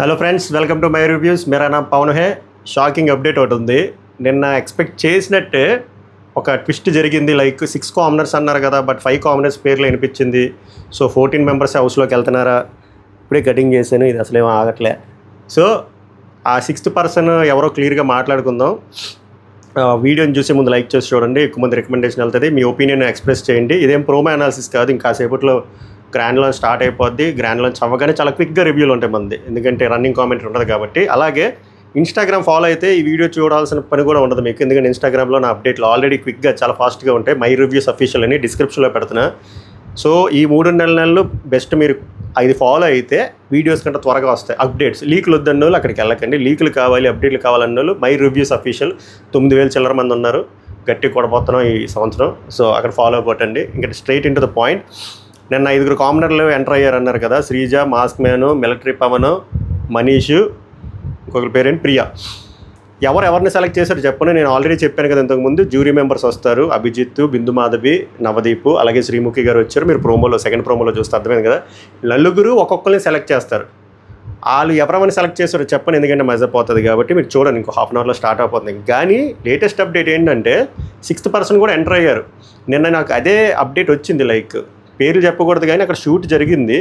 Hello friends welcome to my reviews मेरा नाम पवन है షాకింగ్ అప్డేట్ ఒకటి ఉంది నిన్న ఎక్స్పెక్ట్ చేసినట్టే ఒక ట్విస్ట్ జరిగింది లైక్ 6 కామనర్స్ అన్నారు కదా బట్ 5 కామనర్స్ పేర్లు వినిపించింది సో 14 మెంబర్స్ హౌస్లోకి వెళ్తున్నారా ఇప్పుడే కటింగ్ చేశాను ఇది అసలు ఏమీ ఆగట్లే సో ఆ 6th పర్సన్ ఎవరో క్లియర్గా మాట్లాడుకుందాం వీడియోని చూసే ముందు లైక్ చేసి చూడండి ఎక్కువ మంది రికమెండేషన్ వెళ్తుంది మీ ఒపీనియన్ ఎక్స్ప్రెస్ చేయండి ఇదేం ప్రోమో అనాలిసిస్ కాదు ఇంకా సేపట్లో గ్రాండ్ లాంచ్ స్టార్ట్ అయిపోద్ది గ్రాండ్ లాంచ్ అవ్వగానే చాలా క్విక్గా రివ్యూలు ఉంటాయి మంది ఎందుకంటే రన్నింగ్ కామెంట్ ఉంటుంది కాబట్టి అలాగే ఇన్స్టాగ్రామ్ ఫాలో అయితే ఈ వీడియో చూడాల్సిన పని కూడా ఉండదు మీకు ఎందుకంటే ఇన్స్టాగ్రామ్లో నా అప్డేట్లు ఆల్రెడీ క్విక్గా చాలా ఫాస్ట్గా ఉంటాయి మై రివ్యూస్ అఫీషియల్ అని డిస్క్రిప్షన్లో పెడుతున్నా సో ఈ 3 నెలలు బెస్ట్ మీరు 5 ఫాలో అయితే వీడియోస్ కంటే త్వరగా వస్తాయి అప్డేట్స్ లీకులు వద్దన్న వాళ్ళు అక్కడికి వెళ్ళకండి లీకులు కావాలి అప్డేట్లు కావాలన్న వాళ్ళు మై రివ్యూస్ అఫీషియల్ 9000 చిల్లర మంది ఉన్నారు గట్టి కొడబోతున్నాం ఈ సంవత్సరం సో అక్కడ ఫాలో కొట్టండి ఇంకా straight into the point నిన్న 5 కామనర్లు ఎంటర్ అయ్యారన్నారు కదా Sreeja mask man military Pavan Manish ఇంకొకరి పేరేంటి ప్రియా ఎవరిని సెలెక్ట్ చేశారు చెప్పను నేను ఆల్రెడీ చెప్పాను కదా ఇంతకుముందు జ్యూరీ మెంబర్స్ వస్తారు అభిజిత్ బిందు మాధవి నవదీప్ అలాగే శ్రీముఖి గారు వచ్చారు మీరు ప్రోమోలో సెకండ్ ప్రోమోలో చూస్తే అర్థమైంది కదా నలుగురు ఒక్కొక్కరిని సెలెక్ట్ చేస్తారు వాళ్ళు ఎవరెవరిని సెలెక్ట్ చేస్తారో చెప్పండి ఎందుకంటే మజా పోతుంది కాబట్టి మీరు చూడండి ఇంకో హాఫ్ అన్ అవర్లో స్టార్ట్ అయిపోతుంది కానీ లేటెస్ట్ అప్డేట్ ఏంటంటే 6th పర్సన్ కూడా ఎంటర్ అయ్యారు నిన్న నాకు అదే అప్డేట్ వచ్చింది లైక్ పేర్లు చెప్పకూడదు కానీ అక్కడ షూట్ జరిగింది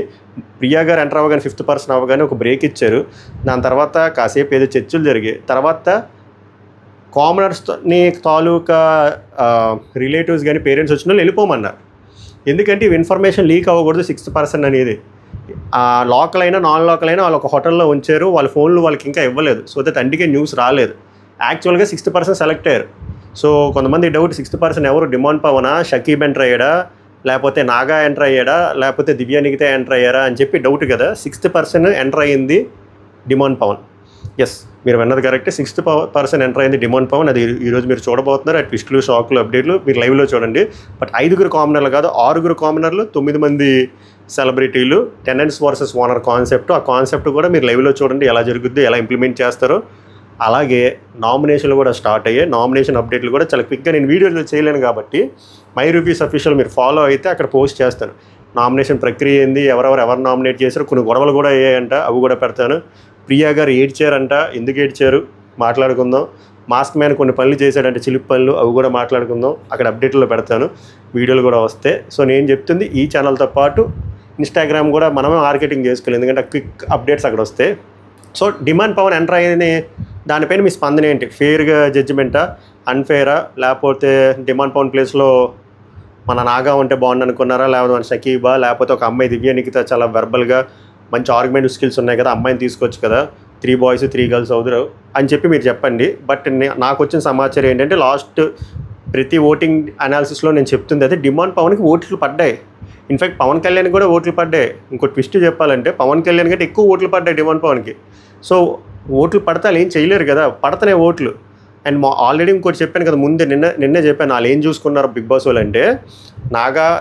ప్రియా గారు ఎంటర్ అవ్వగానే 5th పర్సన్ అవ్వగానే ఒక బ్రేక్ ఇచ్చారు దాని తర్వాత కాసేపు ఏదో చర్చలు జరిగాయి తర్వాత కామనర్స్ని తాలూకా రిలేటివ్స్ కానీ పేరెంట్స్ వచ్చిన వాళ్ళు వెళ్ళిపోమన్నారు ఎందుకంటే ఇవి ఇన్ఫర్మేషన్ లీక్ అవ్వకూడదు 6th పర్సన్ అనేది లోకల్ అయినా నాన్ లోకల్ అయినా వాళ్ళు ఒక హోటల్లో ఉంచారు వాళ్ళ ఫోన్లు వాళ్ళకి ఇంకా ఇవ్వలేదు సో దట్ అందుకే న్యూస్ రాలేదు యాక్చువల్గా 6th పర్సన్ సెలెక్ట్ అయ్యారు సో కొంతమంది డౌట్ 6th పర్సన్ ఎవరు డిమాండ్ పవనా షకీబ్ ఎంటర్ అయ్యాడా లేకపోతే నాగా ఎంటర్ అయ్యాడా లేకపోతే దివ్య నిగిత ఎంటర్ అయ్యారా అని చెప్పి డౌట్ కదా 6th పర్సన్ ఎంటర్ అయ్యింది డిమాండ్ పవన్ ఎస్ మీరు విన్నది కరెక్ట్ 6th పర్సన్ ఎంటర్ అయింది డిమాండ్ పవన్ అది ఈరోజు మీరు చూడబోతున్నారు ఆ ట్విస్టులు షాక్లు అప్డేట్లు మీరు లైవ్లో చూడండి బట్ 5 కామనర్లు కాదు 6 కామనర్లు 9 మంది సెలబ్రిటీలు టెనెంట్స్ వర్సెస్ ఓనర్ కాన్సెప్ట్ ఆ కాన్సెప్ట్ కూడా మీరు లైవ్లో చూడండి ఎలా జరుగుద్ది ఎలా ఇంప్లిమెంట్ చేస్తారో అలాగే నామినేషన్లు కూడా స్టార్ట్ అయ్యాయి నామినేషన్ అప్డేట్లు కూడా చాలా క్విక్గా నేను వీడియోలో చేయలేను కాబట్టి మై రివ్యూస్ అఫీషియల్ మీరు ఫాలో అయితే అక్కడ పోస్ట్ చేస్తాను నామినేషన్ ప్రక్రియ ఏంది ఎవరు నామినేట్ చేశారు కొన్ని గొడవలు కూడా అయ్యాయంట అవి కూడా పెడతాను ప్రియా గారు ఏడ్చారంట ఎందుకు ఏడ్చారు మాట్లాడుకుందాం మాస్క్ మ్యాన్ కొన్ని పనులు చేశాడంటే చిలిపి పనులు అవి కూడా మాట్లాడుకుందాం అక్కడ అప్డేట్లో పెడతాను వీడియోలు కూడా వస్తాయి సో నేను చెప్తుంది ఈ ఛానల్తో పాటు ఇన్స్టాగ్రామ్ కూడా మనమే మార్కెటింగ్ చేసుకోవాలి ఎందుకంటే క్విక్ అప్డేట్స్ అక్కడ వస్తాయి సో డిమాండ్ పవన్ ఎంటర్ అయ్యేది దానిపైన మీ స్పందన ఏంటి ఫెయిర్గా జడ్జిమెంటా అన్ఫెయిరా లేకపోతే డిమాండ్ పవన్ ప్లేస్లో మన నాగా ఉంటే బాగుంది అనుకున్నారా లేకపోతే మన షకీబా లేకపోతే ఒక అమ్మాయి దివ్య నిఖిత చాలా వెర్బల్గా మంచి ఆర్గ్యుమెంట్ స్కిల్స్ ఉన్నాయి కదా అమ్మాయిని తీసుకోవచ్చు కదా 3 బాయ్స్ 3 గర్ల్స్ అవుతారు అని చెప్పి మీరు చెప్పండి బట్ నాకు వచ్చిన సమాచారం ఏంటంటే లాస్ట్ ప్రతి ఓటింగ్ అనాలిసిస్లో నేను చెప్తుంది అయితే డిమాండ్ పవన్కి ఓట్లు పడ్డాయి ఇన్ఫ్యాక్ట్ పవన్ కళ్యాణ్కి కూడా ఓట్లు పడ్డాయి ఇంకో ట్విస్ట్ చెప్పాలంటే పవన్ కళ్యాణ్ కంటే ఎక్కువ ఓట్లు పడ్డాయి డిమాండ్ పవన్కి సో ఓట్లు పడితే వాళ్ళు ఏం చేయలేరు కదా పడతానే ఓట్లు అండ్ ఆల్రెడీ ఇంకోటి చెప్పాను కదా ముందే నిన్నే చెప్పాను వాళ్ళు ఏం చూసుకున్నారు బిగ్ బాస్ వాళ్ళు అంటే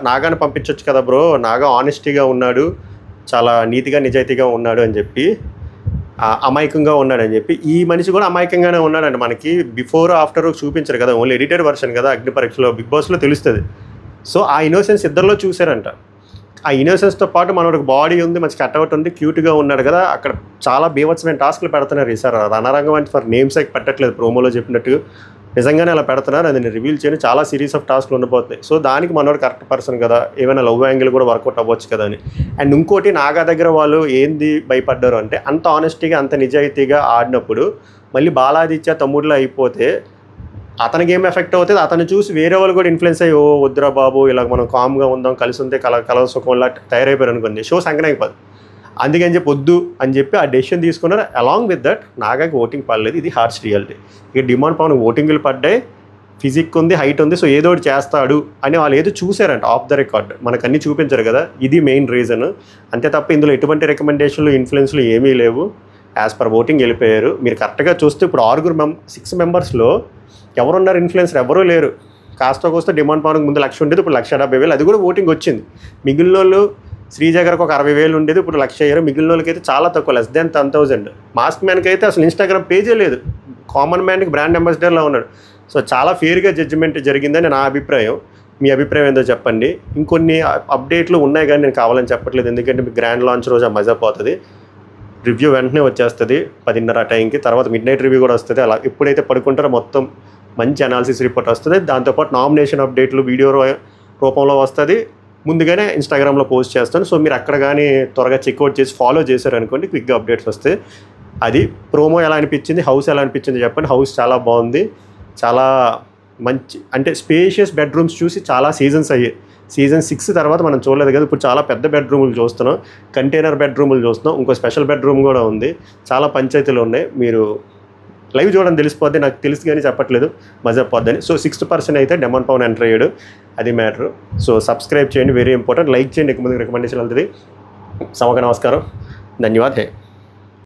నాగాని పంపించవచ్చు కదా బ్రో నాగా ఆనెస్టీగా ఉన్నాడు చాలా నీతిగా నిజాయితీగా ఉన్నాడు అని చెప్పి అమాయకంగా ఉన్నాడని చెప్పి ఈ మనిషి కూడా అమాయకంగానే ఉన్నాడండి మనకి బిఫోర్ ఆఫ్టర్ చూపించారు కదా ఓన్లీ ఎడిటెడ్ వర్షన్ కదా అగ్ని పరీక్షలో బిగ్ బాస్లో తెలుస్తుంది సో ఆ ఇన్నోసెన్స్ ఇద్దరిలో చూశారంట ఆ ఇన్నోసెన్స్తో పాటు మనకు బాడీ ఉంది మంచి కట్అవుట్ ఉంది క్యూట్గా ఉన్నాడు కదా అక్కడ చాలా బీభత్సమైన టాస్క్లు పెడుతున్నారు ఈసారి రణరంగం అంటే ఫర్ నేమ్ సైక్ పెట్టట్లేదు ప్రోమోలో చెప్పినట్టు నిజంగానే అలా పెడుతున్నారు అది నేను రివీల్ చేయని చాలా సిరీస్ ఆఫ్ టాస్క్లు ఉండిపోతాయి సో దానికి మనోడు కరెక్ట్ పర్సన్ కదా ఏమైనా లవ్ యాంగిల్ కూడా వర్కౌట్ అవ్వచ్చు కదా అని అండ్ ఇంకోటి నాగా దగ్గర వాళ్ళు ఏంది భయపడ్డారు అంటే అంత ఆనెస్టీగా అంత నిజాయితీగా ఆడినప్పుడు మళ్ళీ బాలాదిత్య తమ్ముడిలో అయిపోతే అతనికి ఏం ఎఫెక్ట్ అవుతుంది అతను చూసి వేరే వాళ్ళు కూడా ఇన్ఫ్లుయెన్స్ అయ్యి ఓ వద్దురా బాబు ఇలా మనం కామ్గా ఉందాం కలిసి ఉంటే కల సుఖంలా తయారైపోయారు అనుకోండి షో సంకనైపోదు అందుకని చెప్పి వద్దు అని చెప్పి ఆ డెసిషన్ తీసుకున్నారు అలాంగ్ విత్ దట్ నాగాకి ఓటింగ్ పడలేదు ఇది హార్ష్ రియాలిటీ ఇక డిమాండ్ పవన్ ఓటింగ్లు పడ్డాయి ఫిజిక్ ఉంది హైట్ ఉంది సో ఏదో ఒకటి చేస్తాడు అని వాళ్ళు ఏదో చూసారంట ఆఫ్ ద రికార్డ్ మనకు అన్నీ చూపించారు కదా ఇది మెయిన్ రీజన్ అంతే తప్ప ఇందులో ఎటువంటి రికమెండేషన్లు ఇన్ఫ్లుయెన్స్లు ఏమీ లేవు యాజ్ పర్ ఓటింగ్ వెళ్ళిపోయారు మీరు కరెక్ట్గా చూస్తే ఇప్పుడు 6 మెంబర్స్లో ఎవరున్నారు ఇన్ఫ్లుయెన్సర్ ఎవరూ లేరు కాస్త కోస్తే డిమాండ్ పవన్కి ముందు 1,00,000 ఉండేది ఇప్పుడు 1,70,000 అది కూడా ఓటింగ్ వచ్చింది మిగిలిన వాళ్ళు శ్రీజ గారికి ఒక 60,000 ఉండేది ఇప్పుడు 1,00,000 అయ్యారు మిగిలిన వాళ్ళకి అయితే చాలా తక్కువ లెస్ దెన్ 10,000 మాస్క్ మ్యాన్కి అయితే అసలు ఇన్స్టాగ్రామ్ పేజే లేదు కామన్ మ్యాన్కి బ్రాండ్ అంబాసిడర్లో ఉన్నాడు సో చాలా ఫెయిర్గా జడ్జిమెంట్ జరిగిందని నా అభిప్రాయం మీ అభిప్రాయం ఏందో చెప్పండి ఇంకొన్ని అప్డేట్లు ఉన్నాయి కానీ నేను కావాలని చెప్పట్లేదు ఎందుకంటే మీ గ్రాండ్ లాంచ్ రోజు మజా పోతుంది రివ్యూ వెంటనే వచ్చేస్తుంది 10:30 టైంకి. తర్వాత మిడ్ నైట్ రివ్యూ కూడా వస్తుంది. అలా ఎప్పుడైతే పడుకుంటారో మొత్తం మంచి అనాలిసిస్ రిపోర్ట్ వస్తుంది. దాంతోపాటు నామినేషన్ అప్డేట్లు వీడియో రూపంలో వస్తుంది. ముందుగానే ఇన్స్టాగ్రామ్లో పోస్ట్ చేస్తాను. సో మీరు అక్కడ కానీ త్వరగా చెక్అవుట్ చేసి ఫాలో చేశారనుకోండి, క్విక్గా అప్డేట్స్ వస్తాయి. అది ప్రోమో ఎలా అనిపించింది, హౌస్ ఎలా అనిపించింది చెప్పండి. హౌస్ చాలా బాగుంది, చాలా మంచి, అంటే స్పేషియస్ బెడ్రూమ్స్ చూసి చాలా సీజన్స్ అయ్యాయి. సీజన్ 6 తర్వాత మనం చూడలేదు కదా, ఇప్పుడు చాలా పెద్ద బెడ్రూములు చూస్తున్నాం, కంటైనర్ బెడ్రూములు చూస్తున్నాం, ఇంకో స్పెషల్ బెడ్రూమ్ కూడా ఉంది. చాలా పంచాయతీలు ఉన్నాయి. మీరు లైవ్ చూడడం తెలిసిపోద్ది, నాకు తెలుసు కానీ చెప్పట్లేదు మజా పోద్దని. సో 6th పర్సన్ అయితే డెమన్ పవన్ ఎంటర్ అయ్యాడు, అది మ్యాటర్. సో సబ్స్క్రైబ్ చేయండి, వెరీ ఇంపార్టెంట్. లైక్ చేయండి, ఎక్కువ మందికి రికమెండేషన్ వెళ్తుంది. సమక నమస్కారం, ధన్యవాద్.